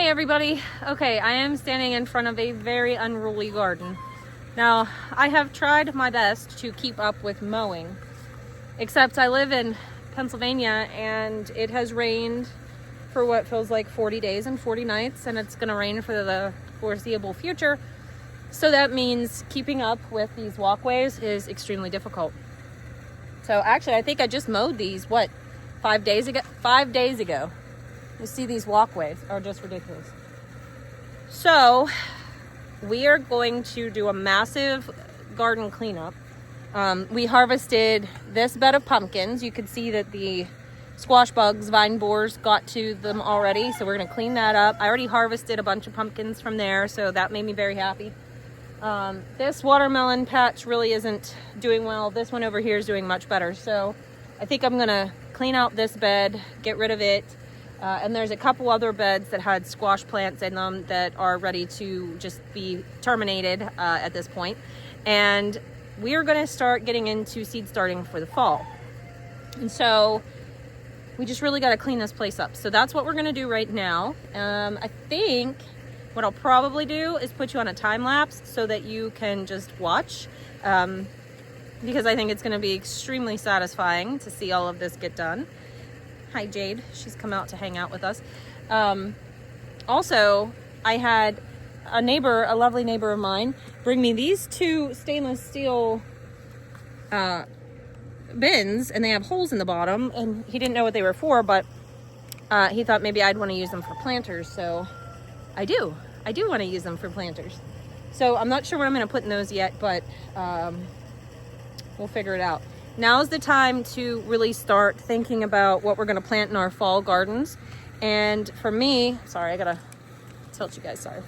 Hey everybody. Okay, I am standing in front of a very unruly garden. Now, I have tried my best to keep up with mowing, except I live in Pennsylvania and it has rained for what feels like 40 days and 40 nights, and it's going to rain for the foreseeable future. So that means keeping up with these walkways is extremely difficult. So actually, I think I just mowed these, 5 days ago? 5 days ago. You see, these walkways are just ridiculous. So we are going to do a massive garden cleanup. We harvested this bed of pumpkins. You can see that the squash bugs, vine borers got to them already. So we're going to clean that up. I already harvested a bunch of pumpkins from there, so that made me very happy. This watermelon patch really isn't doing well. This one over here is doing much better. So I think I'm going to clean out this bed, get rid of it. And there's a couple other beds that had squash plants in them that are ready to just be terminated at this point. And we are going to start getting into seed starting for the fall. And so we just really got to clean this place up. So that's what we're going to do right now. I think what I'll probably do is put you on a time lapse so that you can just watch. Because I think it's going to be extremely satisfying to see all of this get done. Hi, Jade. She's come out to hang out with us. Also, I had a lovely neighbor of mine, bring me these two stainless steel bins, and they have holes in the bottom, and he didn't know what they were for, but he thought maybe I'd want to use them for planters, so I do want to use them for planters. So I'm not sure what I'm going to put in those yet, but we'll figure it out. Now's the time to really start thinking about what we're going to plant in our fall gardens. And for me, sorry, I gotta tilt you guys, sorry.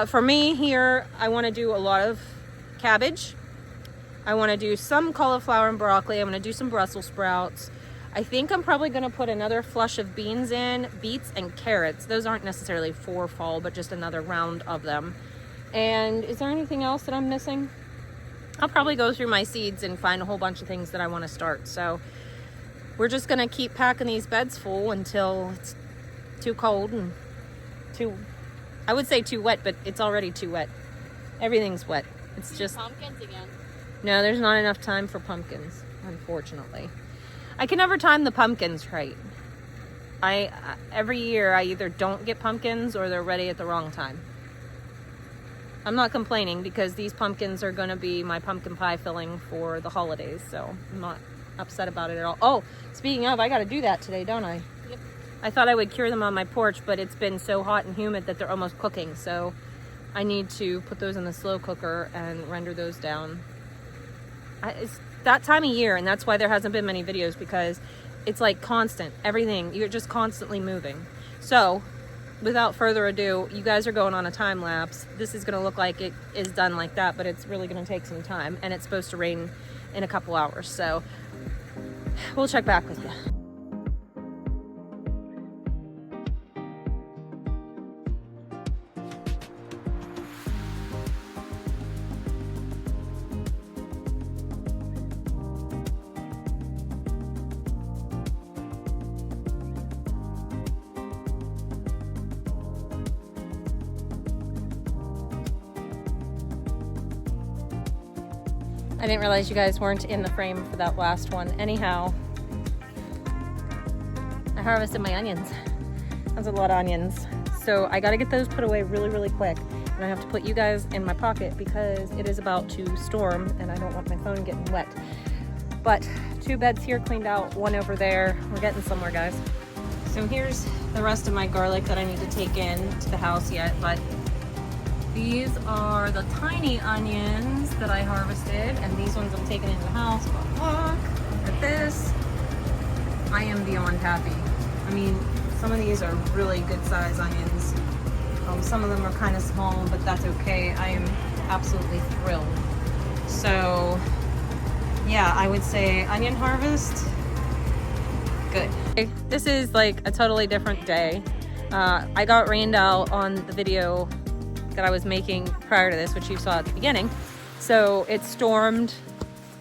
For me here, I want to do a lot of cabbage. I want to do some cauliflower and broccoli. I'm going to do some Brussels sprouts. I think I'm probably going to put another flush of beans in, beets and carrots. Those aren't necessarily for fall, but just another round of them. And is there anything else that I'm missing? I'll probably go through my seeds and find a whole bunch of things that I want to start. So we're just going to keep packing these beds full until it's too cold and I would say too wet, but it's already too wet. Everything's wet. It's just pumpkins again. No, there's not enough time for pumpkins, unfortunately. I can never time the pumpkins right. Every year I either don't get pumpkins or they're ready at the wrong time. I'm not complaining because these pumpkins are going to be my pumpkin pie filling for the holidays, so I'm not upset about it at all. Oh, speaking of, I got to do that today, don't I? Yep. I thought I would cure them on my porch, but it's been so hot and humid that they're almost cooking, so I need to put those in the slow cooker and render those down. It's that time of year, and that's why there hasn't been many videos, because it's like constant. Everything, you're just constantly moving. So without further ado, you guys are going on a time lapse. This is going to look like it is done like that, but it's really going to take some time, and it's supposed to rain in a couple hours. So we'll check back with you. I didn't realize you guys weren't in the frame for that last one. Anyhow, I harvested my onions. That's a lot of onions. So I gotta get those put away really, really quick. And I have to put you guys in my pocket because it is about to storm and I don't want my phone getting wet. But 2 beds here cleaned out, 1 over there. We're getting somewhere, guys. So here's the rest of my garlic that I need to take in to the house yet, but these are the tiny onions that I harvested, and these ones I'm taking into the house. But look at this. I am beyond happy. I mean, some of these are really good size onions. Some of them are kind of small, but that's okay. I am absolutely thrilled. So yeah, I would say onion harvest, good. This is like a totally different day. I got rained out on the video that I was making prior to this, which you saw at the beginning. So it stormed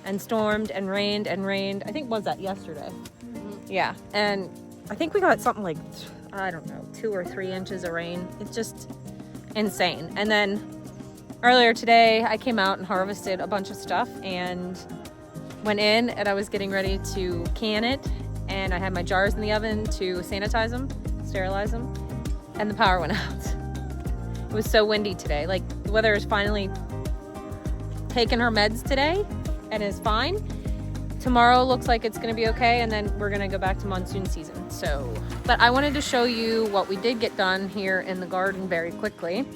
and stormed and rained and rained. I think, was that yesterday? Mm-hmm. Yeah, and I think we got something like I don't know, 2 or 3 inches of rain. It's just insane. And then earlier today, I came out and harvested a bunch of stuff and went in, and I was getting ready to can it, and I had my jars in the oven to sanitize them, sterilize them, and the power went out. It was so windy today. Like, the weather is finally taking her meds today and is fine. Tomorrow looks like it's gonna be okay, and then we're gonna go back to monsoon season. So, but I wanted to show you what we did get done here in the garden very quickly.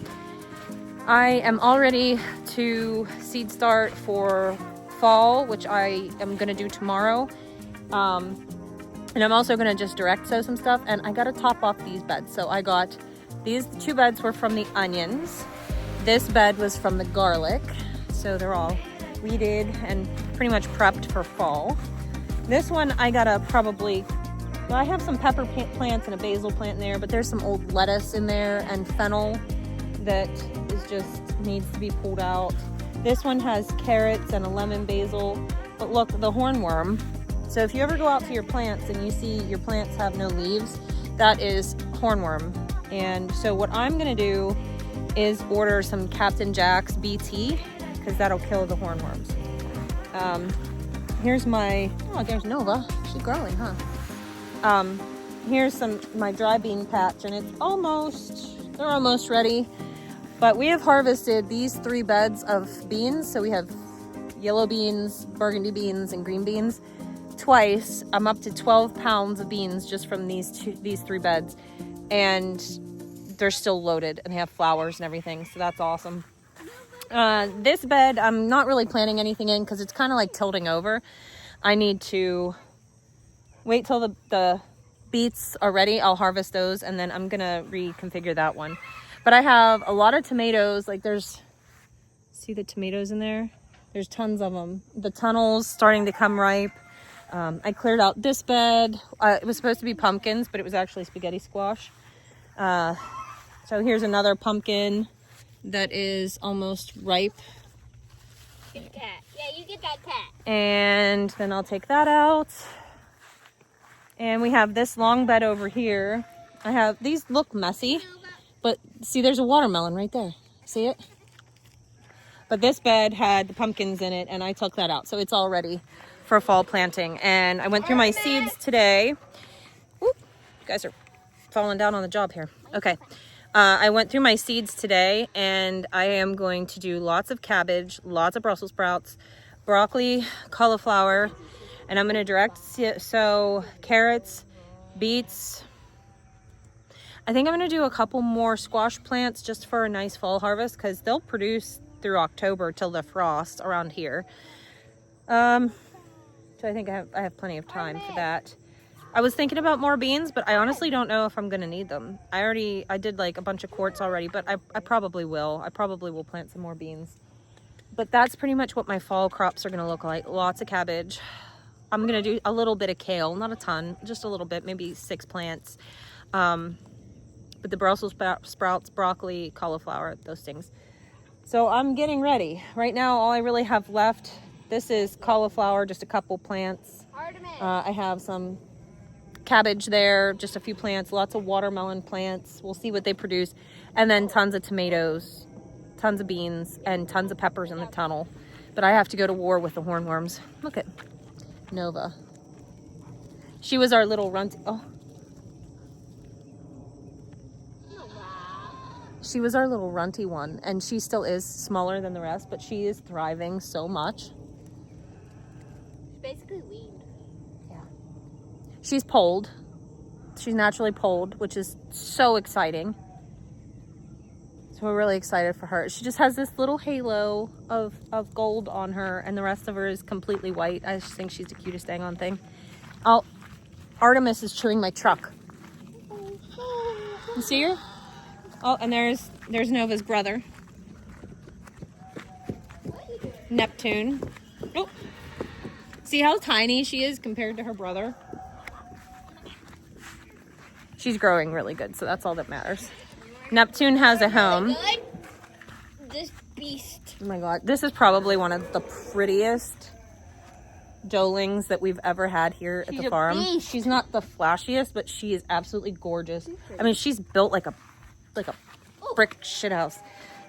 I am all ready to seed start for fall, which I am gonna do tomorrow. And I'm also gonna just direct sow some stuff, and I gotta top off these beds. So I got, these 2 beds were from the onions. This bed was from the garlic. So they're all weeded and pretty much prepped for fall. This one I gotta probably, well, I have some pepper plants and a basil plant in there, but there's some old lettuce in there and fennel that is just needs to be pulled out. This one has carrots and a lemon basil, but look, the hornworm. So if you ever go out to your plants and you see your plants have no leaves, that is hornworm. And so what I'm gonna do is order some Captain Jack's BT, because that'll kill the hornworms. Here's my, oh, there's Nova. She's growing, huh? Here's my dry bean patch, and it's almost, they're almost ready. But we have harvested these 3 beds of beans. So we have yellow beans, burgundy beans, and green beans. Twice, I'm up to 12 pounds of beans just from these 3 beds. And they're still loaded and they have flowers and everything. So that's awesome. This bed, I'm not really planting anything in because it's kind of like tilting over. I need to wait till the beets are ready. I'll harvest those, and then I'm gonna reconfigure that one. But I have a lot of tomatoes. Like, see the tomatoes in there? There's tons of them. The tunnel's starting to come ripe. I cleared out this bed. It was supposed to be pumpkins, but it was actually spaghetti squash. So here's another pumpkin that is almost ripe. Get the cat. Yeah, you get that cat. And then I'll take that out. And we have this long bed over here. These look messy, but see, there's a watermelon right there. See it? But this bed had the pumpkins in it, and I took that out. So it's all ready for fall planting. And I went through my seeds today. Whoop, you guys are falling down on the job here. Okay. I went through my seeds today, and I am going to do lots of cabbage, lots of Brussels sprouts, broccoli, cauliflower, and I'm going to direct sow carrots, beets. I think I'm going to do a couple more squash plants just for a nice fall harvest, because they'll produce through October till the frost around here. So I think I have plenty of time for that. I was thinking about more beans, but I honestly don't know if I'm going to need them. I did like a bunch of quarts already, but I probably will. I probably will plant some more beans. But that's pretty much what my fall crops are going to look like. Lots of cabbage. I'm going to do a little bit of kale, not a ton, just a little bit, maybe 6 plants. But the Brussels sprouts, broccoli, cauliflower, those things. So I'm getting ready. Right now, all I really have left, this is cauliflower, just a couple plants. I have some cabbage there, just a few plants, lots of watermelon plants. We'll see what they produce. And then tons of tomatoes, tons of beans, and tons of peppers in the tunnel. But I have to go to war with the hornworms. Look at Nova. She was our little runt. Oh. She was our little runty one, and she still is smaller than the rest, but she is thriving so much. She's basically weaned. Yeah. She's polled. She's naturally polled, which is so exciting. So we're really excited for her. She just has this little halo of gold on her, and the rest of her is completely white. I just think she's the cutest dang on thing. Artemis is chewing my truck. You see her? Oh, and there's Nova's brother, Neptune. Oh, see how tiny she is compared to her brother? She's growing really good, so that's all that matters. Neptune has a home. This beast. Oh my god, this is probably one of the prettiest Doelings that we've ever had here at the farm. beast. She's not the flashiest, but she is absolutely gorgeous. I mean, she's built like a brick shit house.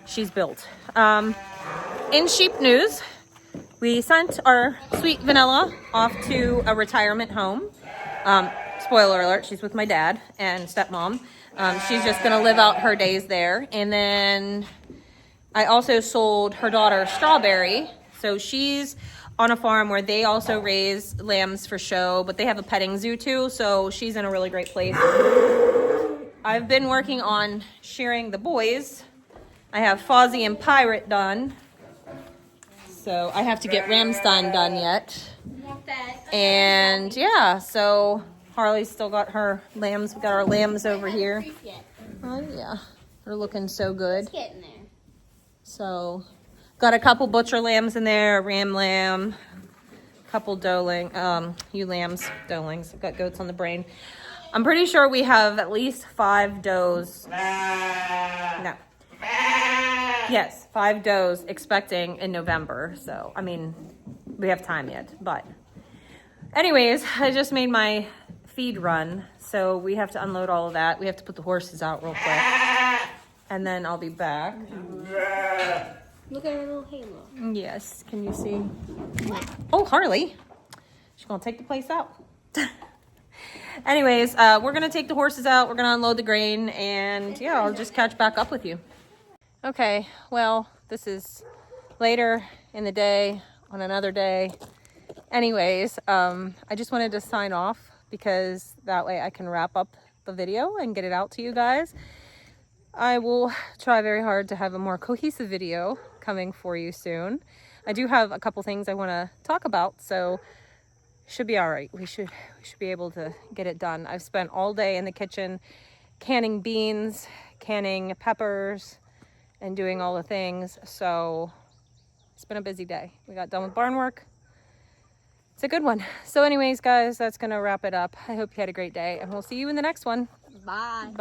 She's built. In sheep news, we sent our sweet Vanilla off to a retirement home. Spoiler alert, she's with my dad and stepmom. She's just gonna live out her days there. And then I also sold her daughter Strawberry. So she's on a farm where they also raise lambs for show, but they have a petting zoo too. So she's in a really great place. I've been working on shearing the boys. I have Fozzie and Pirate done. So I have to get Ramstein done yet. And yeah, so Harley's still got her lambs. We got our lambs over here. Oh yeah, they're looking so good. Let's get in there. So got a couple butcher lambs in there, a ram lamb, a couple doeling, ewe lambs, doelings. I've got goats on the brain. I'm pretty sure we have at least 5 does. No. Yes, 5 does expecting in November. So, I mean, we have time yet. But anyways, I just made my feed run. So we have to unload all of that. We have to put the horses out real quick. And then I'll be back. Look at her little halo. Yes, can you see? Oh, Harley. She's going to take the place out. Anyways, we're going to take the horses out. We're going to unload the grain. And yeah, I'll just catch back up with you. Okay, well, this is later in the day on another day. Anyways, I just wanted to sign off because that way I can wrap up the video and get it out to you guys. I will try very hard to have a more cohesive video coming for you soon. I do have a couple things I want to talk about, so should be all right. We should be able to get it done. I've spent all day in the kitchen canning beans, canning peppers, and doing all the things. So it's been a busy day. We got done with barn work. It's a good one. So anyways, guys, that's going to wrap it up. I hope you had a great day, and we'll see you in the next one. Bye.